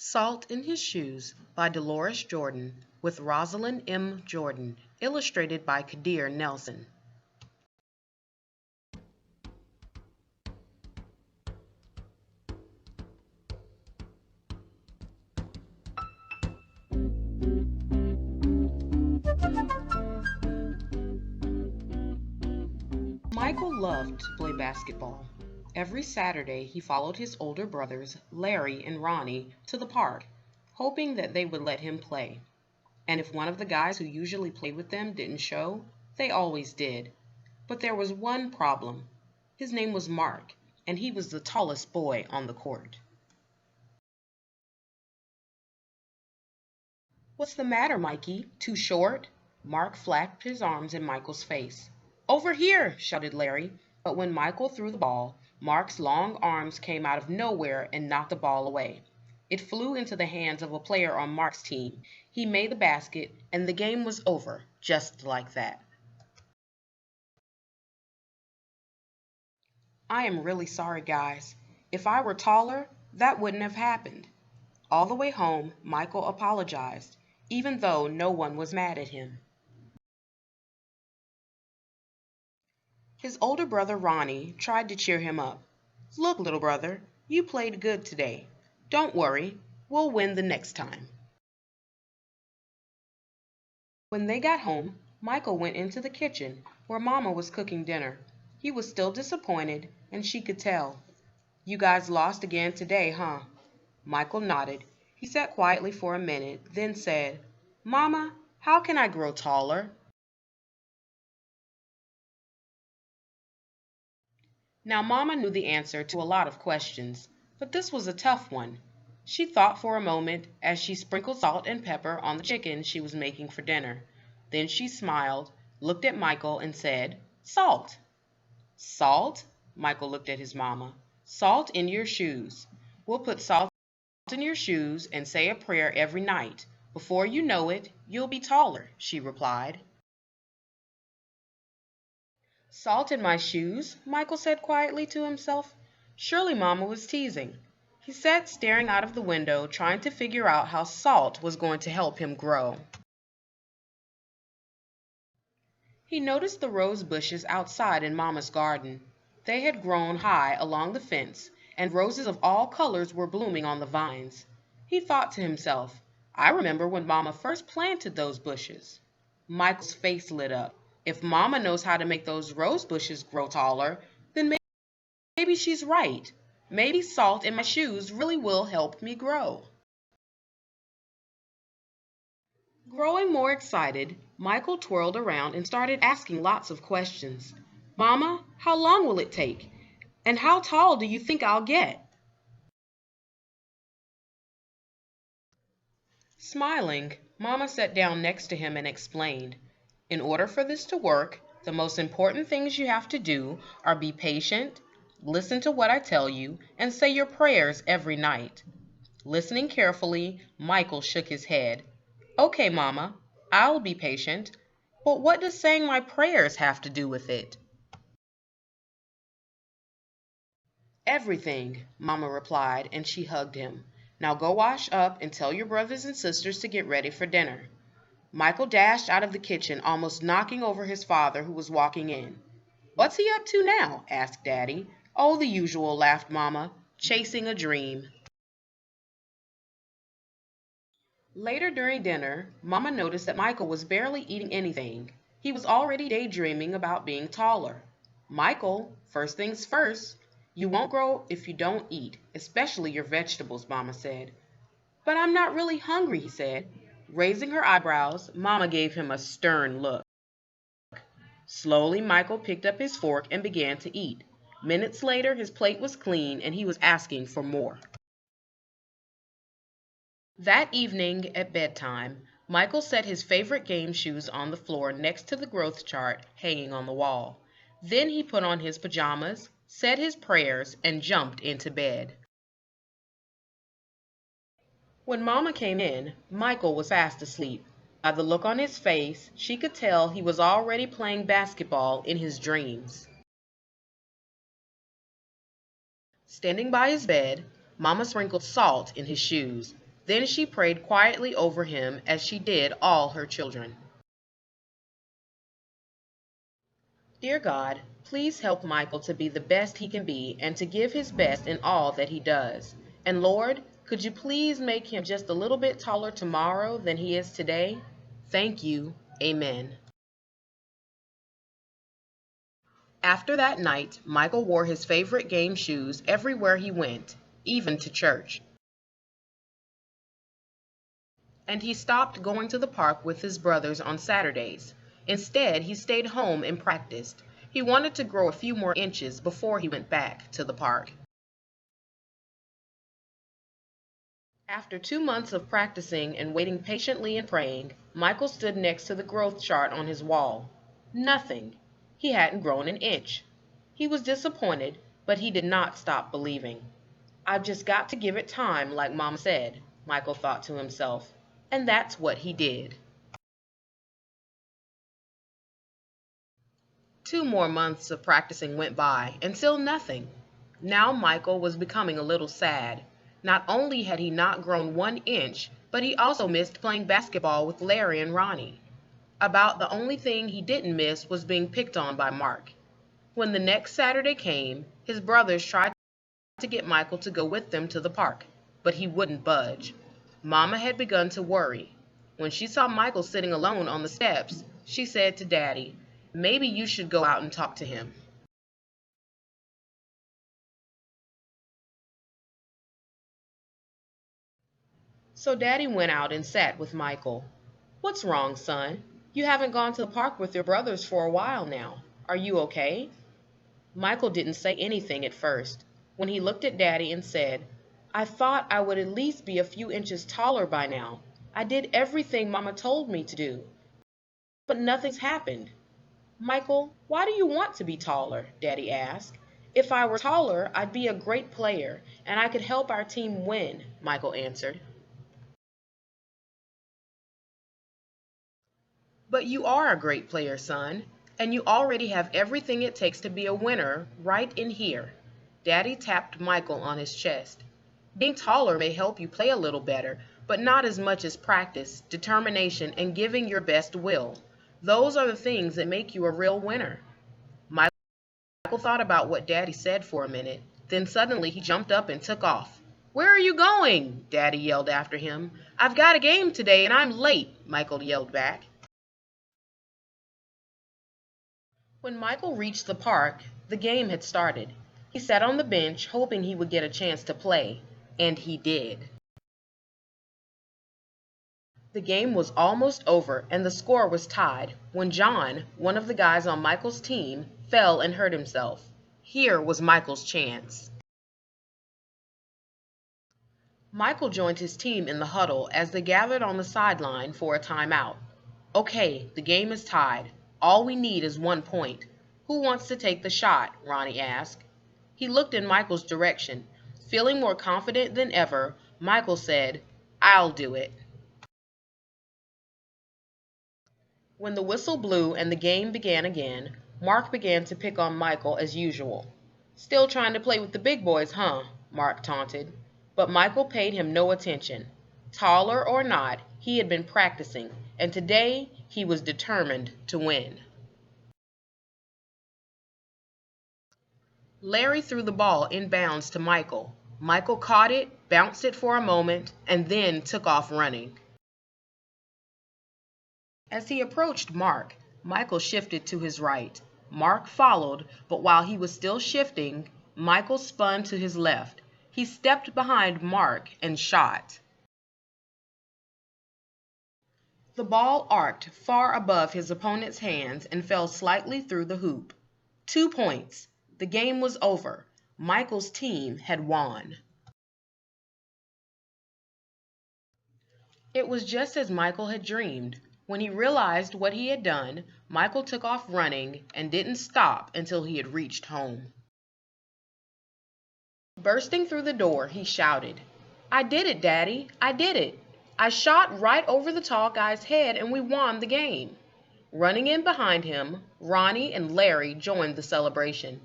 Salt in His Shoes by Dolores Jordan with Rosalind M. Jordan, illustrated by Kadir Nelson. Michael loved to play basketball. Every Saturday he followed his older brothers, Larry and Ronnie, to the park, hoping that they would let him play. And if one of the guys who usually played with them didn't show, they always did. But there was one problem. His name was Mark, and he was the tallest boy on the court. "What's the matter, Mikey? Too short?" Mark flapped his arms in Michael's face. "Over here!" shouted Larry. But when Michael threw the ball, Mark's long arms came out of nowhere and knocked the ball away. It flew into the hands of a player on Mark's team. He made the basket, and the game was over, just like that. "I am really sorry, guys. If I were taller, that wouldn't have happened." All the way home, Michael apologized, even though no one was mad at him. His older brother Ronnie tried to cheer him up. "Look, little brother, you played good today. Don't worry, we'll win the next time." When they got home, Michael went into the kitchen where Mama was cooking dinner. He was still disappointed, and she could tell. "You guys lost again today, huh?" Michael nodded. He sat quietly for a minute, then said, "Mama, how can I grow taller?" Now Mama knew the answer to a lot of questions, but this was a tough one. She thought for a moment as she sprinkled salt and pepper on the chicken she was making for dinner. Then she smiled, looked at Michael, and said, "Salt." "Salt?" Michael looked at his mama. "Salt in your shoes. We'll put salt in your shoes and say a prayer every night. Before you know it, you'll be taller," she replied. "Salt in my shoes?" Michael said quietly to himself. Surely Mama was teasing. He sat staring out of the window, trying to figure out how salt was going to help him grow. He noticed the rose bushes outside in Mama's garden. They had grown high along the fence, and roses of all colors were blooming on the vines. He thought to himself, "I remember when Mama first planted those bushes." Michael's face lit up. If Mama knows how to make those rose bushes grow taller, then maybe she's right. Maybe salt in my shoes really will help me grow. Growing more excited, Michael twirled around and started asking lots of questions. "Mama, how long will it take? And how tall do you think I'll get?" Smiling, Mama sat down next to him and explained, "In order for this to work, the most important things you have to do are be patient, listen to what I tell you, and say your prayers every night." Listening carefully, Michael shook his head. "Okay, Mama, I'll be patient. But what does saying my prayers have to do with it?" "Everything," Mama replied, and she hugged him. "Now go wash up and tell your brothers and sisters to get ready for dinner." Michael dashed out of the kitchen, almost knocking over his father, who was walking in. "What's he up to now?" asked Daddy. "Oh, the usual," laughed Mama. "Chasing a dream." Later during dinner, Mama noticed that Michael was barely eating anything. He was already daydreaming about being taller. "Michael, first things first, you won't grow if you don't eat, especially your vegetables," Mama said. "But I'm not really hungry," he said. Raising her eyebrows, Mama gave him a stern look. Slowly, Michael picked up his fork and began to eat. Minutes later, his plate was clean and he was asking for more. That evening at bedtime, Michael set his favorite game shoes on the floor next to the growth chart hanging on the wall. Then he put on his pajamas, said his prayers, and jumped into bed. When Mama came in, Michael was fast asleep. By the look on his face, she could tell he was already playing basketball in his dreams. Standing by his bed, Mama sprinkled salt in his shoes. Then she prayed quietly over him as she did all her children. Dear God, please help Michael to be the best he can be and to give his best in all that he does. And Lord, could you please make him just a little bit taller tomorrow than he is today? Thank you. Amen. After that night, Michael wore his favorite game shoes everywhere he went, even to church. And he stopped going to the park with his brothers on Saturdays. Instead, he stayed home and practiced. He wanted to grow a few more inches before he went back to the park. After 2 months of practicing and waiting patiently and praying, Michael stood next to the growth chart on his wall. Nothing. He hadn't grown an inch. He was disappointed, but he did not stop believing. I've just got to give it time, like Mom said, Michael thought to himself. And that's what he did. 2 more months of practicing went by, and still nothing. Now Michael was becoming a little sad. Not only had he not grown 1 inch, but he also missed playing basketball with Larry and Ronnie. About the only thing he didn't miss was being picked on by Mark. When the next Saturday came, his brothers tried to get Michael to go with them to the park, but he wouldn't budge. Mama had begun to worry. When she saw Michael sitting alone on the steps, she said to Daddy, "Maybe you should go out and talk to him." So Daddy went out and sat with Michael. "What's wrong, son? You haven't gone to the park with your brothers for a while now. Are you okay?" Michael didn't say anything at first. When he looked at Daddy and said, "I thought I would at least be a few inches taller by now. I did everything Mama told me to do, but nothing's happened." "Michael, why do you want to be taller?" Daddy asked. "If I were taller, I'd be a great player, and I could help our team win," Michael answered. "But you are a great player, son, and you already have everything it takes to be a winner right in here." Daddy tapped Michael on his chest. "Being taller may help you play a little better, but not as much as practice, determination, and giving your best will. Those are the things that make you a real winner." Michael thought about what Daddy said for a minute. Then suddenly he jumped up and took off. "Where are you going?" Daddy yelled after him. "I've got a game today and I'm late," Michael yelled back. When Michael reached the park, the game had started. He sat on the bench hoping he would get a chance to play, and he did. The game was almost over and the score was tied when John, one of the guys on Michael's team, fell and hurt himself. Here was Michael's chance. Michael joined his team in the huddle as they gathered on the sideline for a timeout. "Okay, the game is tied. All we need is 1 point. Who wants to take the shot?" Ronnie asked. He looked in Michael's direction. Feeling more confident than ever, Michael said, "I'll do it." When the whistle blew and the game began again, Mark began to pick on Michael as usual. "Still trying to play with the big boys, huh?" Mark taunted. But Michael paid him no attention. Taller or not, he had been practicing, and today he was determined to win. Larry threw the ball inbounds to Michael. Michael caught it, bounced it for a moment, and then took off running. As he approached Mark, Michael shifted to his right. Mark followed, but while he was still shifting, Michael spun to his left. He stepped behind Mark and shot. The ball arced far above his opponent's hands and fell slightly through the hoop. 2 points. The game was over. Michael's team had won. It was just as Michael had dreamed. When he realized what he had done, Michael took off running and didn't stop until he had reached home. Bursting through the door, he shouted, "I did it, Daddy! I did it! I shot right over the tall guy's head and we won the game!" Running in behind him, Ronnie and Larry joined the celebration.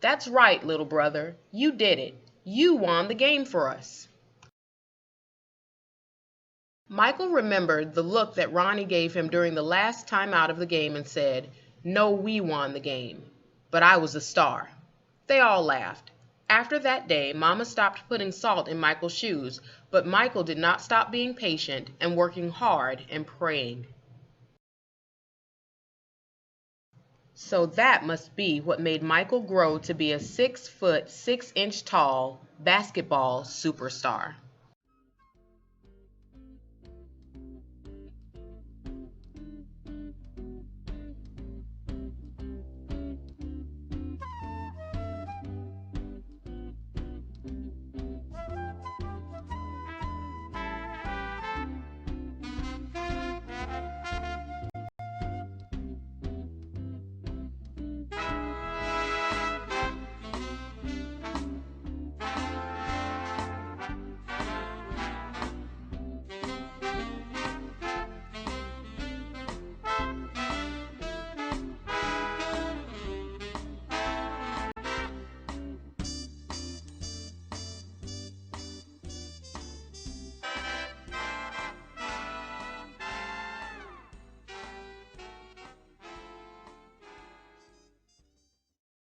"That's right, little brother. You did it. You won the game for us." Michael remembered the look that Ronnie gave him during the last time out of the game and said, "No, we won the game, but I was the star." They all laughed. After that day, Mama stopped putting salt in Michael's shoes, but Michael did not stop being patient and working hard and praying. So that must be what made Michael grow to be a 6 foot 6 inch tall basketball superstar.